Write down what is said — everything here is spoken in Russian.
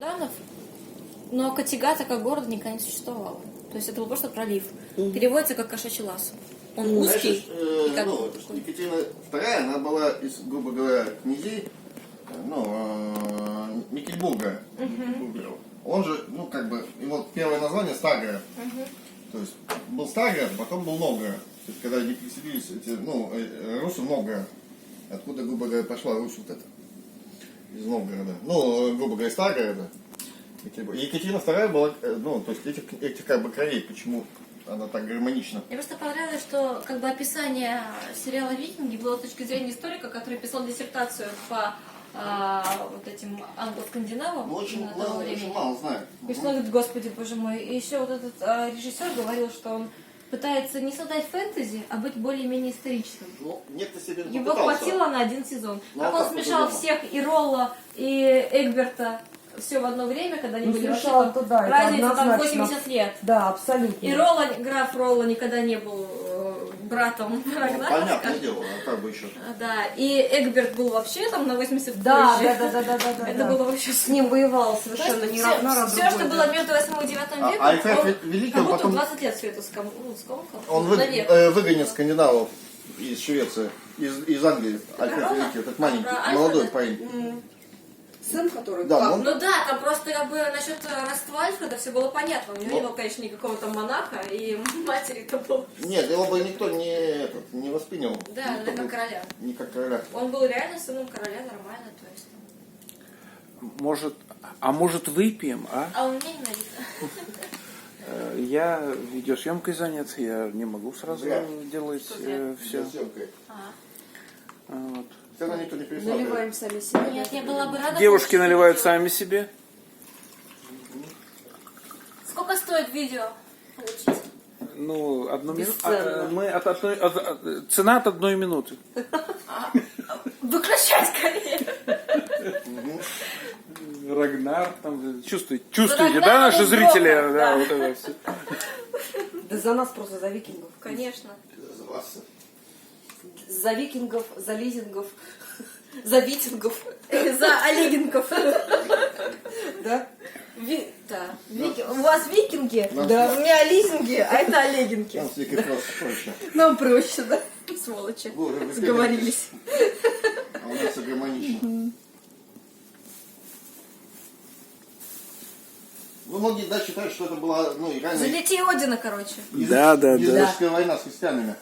Данов, но Катигата как город никогда не существовало. То есть это был просто пролив. Переводится как кошачий лаз. Он узкий. И как Екатерина II, она была из, грубо говоря, князей, Мекельбурга. Он же, его первое название Старгород. То есть был Старгород, потом был Новгород. То есть когда они переселились, Русь в Новгород. Откуда, грубо говоря, пошла Русь вот эта. Из Новгорода. Грубо говоря, Старгорода. Екатерина II была, то есть этих краев, почему она так гармонична. Мне просто понравилось, что описание сериала «Викинги» было с точки зрения историка, который писал диссертацию по вот этим англо-скандинавам. Очень мало знаю. И что он говорит, господи, боже мой. И еще вот этот режиссер говорил, что он пытается не создать фэнтези, а быть более-менее историческим. Некто себе Его хватило на один сезон. Как он смешал всех, и Ролла, и Эгберта, все в одно время, когда они были вообще разница там 80 лет. Да, абсолютно. И граф Ролла никогда не был братом Рагнара. Понятное дело, а как бы еще. Да, и Эгберт был вообще там на 80 Да. Это было вообще с ним воевал совершенно не Рагнара. Все, что было между 8 и 9 веком, Альфред Великий, как будто потом 20 лет все это скомкал. он выгонит скандинавов из Швеции, из Англии. Альфред Великий, этот маленький, молодой парень. Сын, который... Да, там просто насчет родства Альфреда все было понятно. У него не было, конечно, никакого там монаха, и матери-то был... Нет, его бы никто не воспринял. Да, как короля. Не как короля. Он был реально сыном короля, нормально, то есть... Может выпьем, а? А он меня ненавидит. Я видеосъемкой занят, я не могу сразу делать все. Вот. Все равно никто не переслал. Наливаем сами себе. Нет, я была бы рада... Девушки наливают сами себе. Сколько стоит видео получить? Одну минуту. Бесценно. Цена от 1 минуты. Выключай скорее! Рагнар, там, чувствуете, Рагнар, да, наши он зрители? грохот, да. Вот это все. Да за нас просто, за викингов. Конечно. За вас. За викингов, за лизингов, за витингов. За Олегинков. Да? Да. У вас викинги, да. У меня лизинги, а это Олегинки. Там с Викой просто проще. Нам проще, да? Сволочи. Сговорились. А у нас все гармонично. Многие, считают, что это была, реально... Залети Одина, короче. Да. Языческая война с христианами.